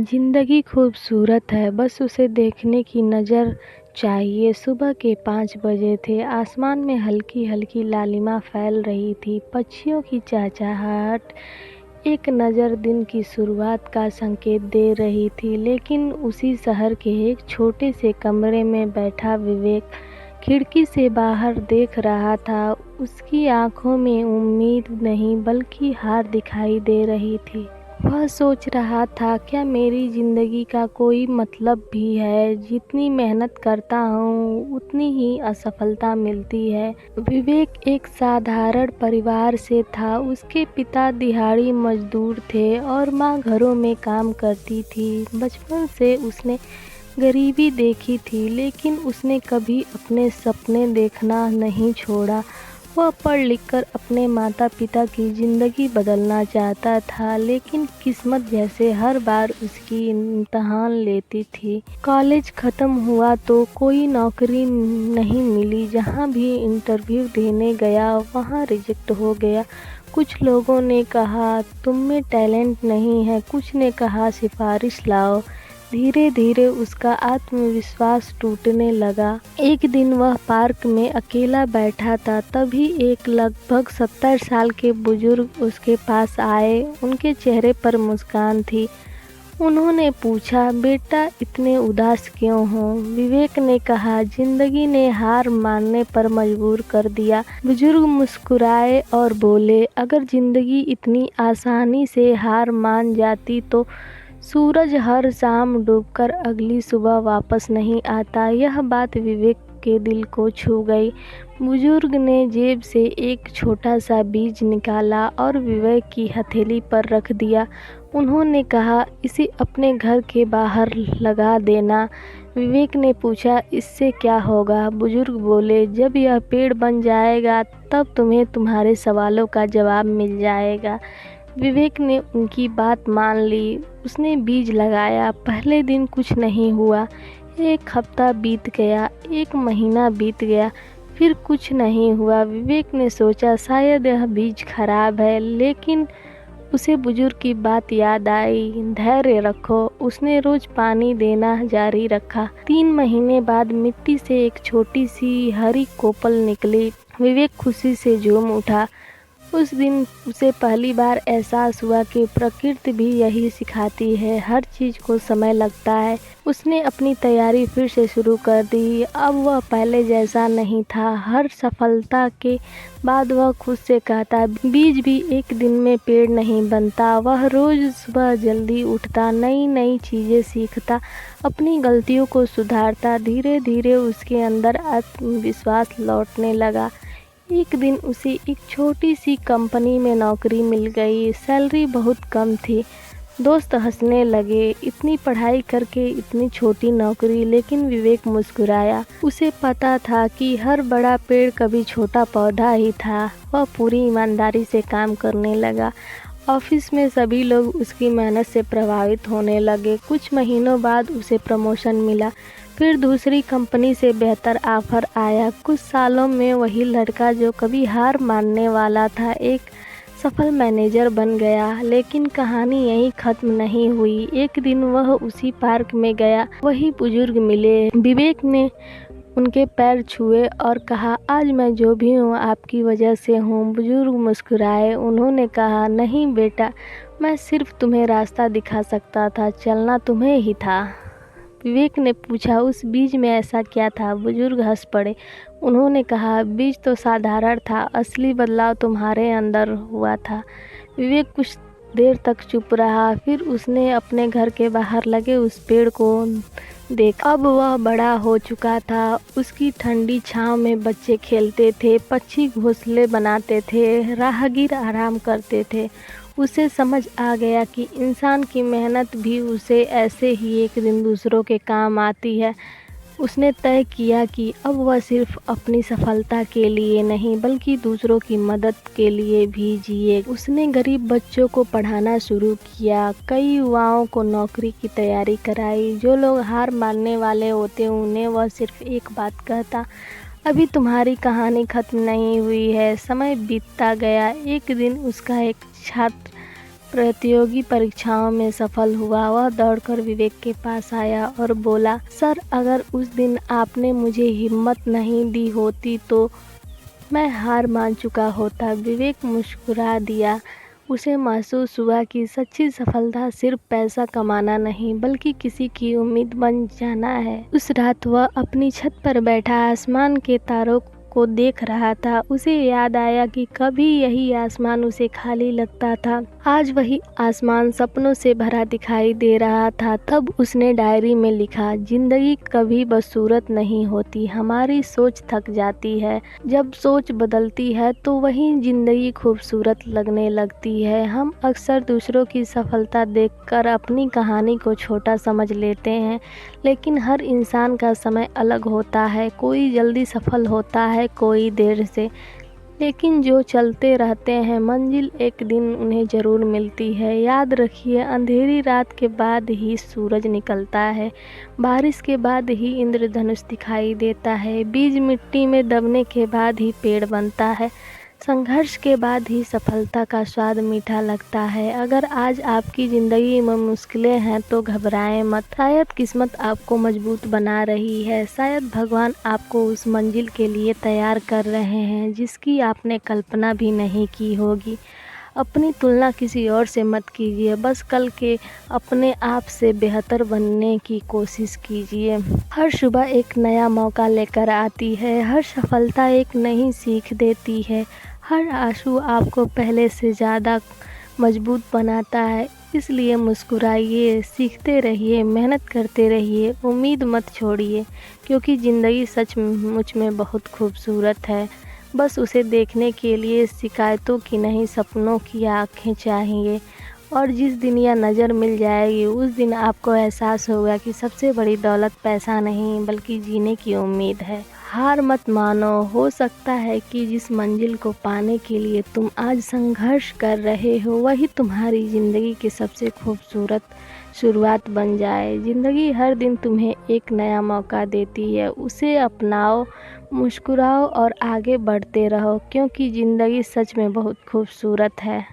जिंदगी खूबसूरत है, बस उसे देखने की नज़र चाहिए। सुबह के 5 बजे थे। आसमान में हल्की हल्की लालिमा फैल रही थी। पक्षियों की चहचहाहट एक नज़र दिन की शुरुआत का संकेत दे रही थी। लेकिन उसी शहर के एक छोटे से कमरे में बैठा विवेक खिड़की से बाहर देख रहा था। उसकी आंखों में उम्मीद नहीं बल्कि हार दिखाई दे रही थी। वह सोच रहा था, क्या मेरी ज़िंदगी का कोई मतलब भी है? जितनी मेहनत करता हूँ उतनी ही असफलता मिलती है। विवेक एक साधारण परिवार से था। उसके पिता दिहाड़ी मजदूर थे और माँ घरों में काम करती थी। बचपन से उसने गरीबी देखी थी, लेकिन उसने कभी अपने सपने देखना नहीं छोड़ा। वह पढ़ लिखकर अपने माता पिता की ज़िंदगी बदलना चाहता था, लेकिन किस्मत जैसे हर बार उसकी इम्तहान लेती थी। कॉलेज ख़त्म हुआ तो कोई नौकरी नहीं मिली। जहाँ भी इंटरव्यू देने गया वहाँ रिजेक्ट हो गया। कुछ लोगों ने कहा तुम में टैलेंट नहीं है, कुछ ने कहा सिफारिश लाओ। धीरे धीरे उसका आत्मविश्वास टूटने लगा। एक दिन वह पार्क में अकेला बैठा था, तभी एक लगभग 70 साल के बुजुर्ग उसके पास आए। उनके चेहरे पर मुस्कान थी। उन्होंने पूछा, बेटा इतने उदास क्यों हो? विवेक ने कहा, जिंदगी ने हार मानने पर मजबूर कर दिया। बुजुर्ग मुस्कुराए और बोले, अगर जिंदगी इतनी आसानी से हार मान जाती तो सूरज हर शाम डूबकर अगली सुबह वापस नहीं आता। यह बात विवेक के दिल को छू गई। बुजुर्ग ने जेब से एक छोटा सा बीज निकाला और विवेक की हथेली पर रख दिया। उन्होंने कहा, इसे अपने घर के बाहर लगा देना। विवेक ने पूछा, इससे क्या होगा? बुजुर्ग बोले, जब यह पेड़ बन जाएगा तब तुम्हें तुम्हारे सवालों का जवाब मिल जाएगा। विवेक ने उनकी बात मान ली। उसने बीज लगाया। पहले दिन कुछ नहीं हुआ। एक हफ्ता बीत गया, एक महीना बीत गया, फिर कुछ नहीं हुआ। विवेक ने सोचा शायद यह बीज खराब है, लेकिन उसे बुजुर्ग की बात याद आई। धैर्य रखो। उसने रोज पानी देना जारी रखा। 3 महीने बाद मिट्टी से एक छोटी सी हरी कोपल निकली। विवेक खुशी से झूम उठा। उस दिन उसे पहली बार एहसास हुआ कि प्रकृति भी यही सिखाती है, हर चीज़ को समय लगता है। उसने अपनी तैयारी फिर से शुरू कर दी। अब वह पहले जैसा नहीं था। हर सफलता के बाद वह खुद से कहता, बीज भी एक दिन में पेड़ नहीं बनता। वह रोज़ सुबह जल्दी उठता, नई नई चीज़ें सीखता, अपनी गलतियों को सुधारता। धीरे धीरे उसके अंदर आत्मविश्वास लौटने लगा। एक दिन उसे एक छोटी सी कंपनी में नौकरी मिल गई। सैलरी बहुत कम थी। दोस्त हंसने लगे, इतनी पढ़ाई करके इतनी छोटी नौकरी। लेकिन विवेक मुस्कुराया। उसे पता था कि हर बड़ा पेड़ कभी छोटा पौधा ही था। वह पूरी ईमानदारी से काम करने लगा। ऑफिस में सभी लोग उसकी मेहनत से प्रभावित होने लगे। कुछ महीनों बाद उसे प्रमोशन मिला। फिर दूसरी कंपनी से बेहतर ऑफर आया। कुछ सालों में वही लड़का जो कभी हार मानने वाला था एक सफल मैनेजर बन गया। लेकिन कहानी यहीं खत्म नहीं हुई। एक दिन वह उसी पार्क में गया। वही बुजुर्ग मिले। विवेक ने उनके पैर छुए और कहा, आज मैं जो भी हूँ आपकी वजह से हूँ। बुजुर्ग मुस्कुराए। उन्होंने कहा, नहीं बेटा, मैं सिर्फ तुम्हें रास्ता दिखा सकता था, चलना तुम्हें ही था। विवेक ने पूछा, उस बीज में ऐसा क्या था? बुजुर्ग हंस पड़े। उन्होंने कहा, बीज तो साधारण था, असली बदलाव तुम्हारे अंदर हुआ था। विवेक कुछ देर तक चुप रहा। फिर उसने अपने घर के बाहर लगे उस पेड़ को देखा। अब वह बड़ा हो चुका था। उसकी ठंडी छांव में बच्चे खेलते थे, पक्षी घोंसले बनाते थे, राहगीर आराम करते थे। उसे समझ आ गया कि इंसान की मेहनत भी उसे ऐसे ही एक दिन दूसरों के काम आती है। उसने तय किया कि अब वह सिर्फ अपनी सफलता के लिए नहीं बल्कि दूसरों की मदद के लिए भी जिए। उसने गरीब बच्चों को पढ़ाना शुरू किया, कई युवाओं को नौकरी की तैयारी कराई। जो लोग हार मानने वाले होते उन्हें वह सिर्फ एक बात कहता, अभी तुम्हारी कहानी खत्म नहीं हुई है। समय बीतता गया। एक दिन उसका एक छात्र प्रतियोगी परीक्षाओं में सफल हुआ। वह दौड़कर विवेक के पास आया और बोला, सर, अगर उस दिन आपने मुझे हिम्मत नहीं दी होती तो मैं हार मान चुका होता। विवेक मुस्कुरा दिया। उसे महसूस हुआ कि सच्ची सफलता सिर्फ पैसा कमाना नहीं बल्कि किसी की उम्मीद बन जाना है। उस रात वह अपनी छत पर बैठा आसमान के तारों को देख रहा था। उसे याद आया कि कभी यही आसमान उसे खाली लगता था। आज वही आसमान सपनों से भरा दिखाई दे रहा था। तब उसने डायरी में लिखा, जिंदगी कभी बदसूरत नहीं होती, हमारी सोच थक जाती है। जब सोच बदलती है तो वही जिंदगी खूबसूरत लगने लगती है। हम अक्सर दूसरों की सफलता देखकर अपनी कहानी को छोटा समझ लेते हैं, लेकिन हर इंसान का समय अलग होता है। कोई जल्दी सफल होता है, कोई देर से, लेकिन जो चलते रहते हैं मंजिल एक दिन उन्हें ज़रूर मिलती है। याद रखिए, अंधेरी रात के बाद ही सूरज निकलता है, बारिश के बाद ही इंद्रधनुष दिखाई देता है, बीज मिट्टी में दबने के बाद ही पेड़ बनता है, संघर्ष के बाद ही सफलता का स्वाद मीठा लगता है। अगर आज आपकी ज़िंदगी में मुश्किलें हैं तो घबराएं मत। शायद किस्मत आपको मजबूत बना रही है, शायद भगवान आपको उस मंजिल के लिए तैयार कर रहे हैं जिसकी आपने कल्पना भी नहीं की होगी। अपनी तुलना किसी और से मत कीजिए, बस कल के अपने आप से बेहतर बनने की कोशिश कीजिए। हर सुबह एक नया मौका लेकर आती है, हर सफलता एक नई सीख देती है, हर आंसू आपको पहले से ज़्यादा मजबूत बनाता है। इसलिए मुस्कुराइए, सीखते रहिए, मेहनत करते रहिए, उम्मीद मत छोड़िए, क्योंकि ज़िंदगी सचमुच में बहुत खूबसूरत है। बस उसे देखने के लिए शिकायतों की नहीं, सपनों की आँखें चाहिए। और जिस दिन यह नज़र मिल जाएगी उस दिन आपको एहसास होगा कि सबसे बड़ी दौलत पैसा नहीं बल्कि जीने की उम्मीद है। हार मत मानो, हो सकता है कि जिस मंजिल को पाने के लिए तुम आज संघर्ष कर रहे हो वही तुम्हारी ज़िंदगी की सबसे खूबसूरत शुरुआत बन जाए। ज़िंदगी हर दिन तुम्हें एक नया मौका देती है, उसे अपनाओ, मुस्कुराओ और आगे बढ़ते रहो, क्योंकि ज़िंदगी सच में बहुत खूबसूरत है।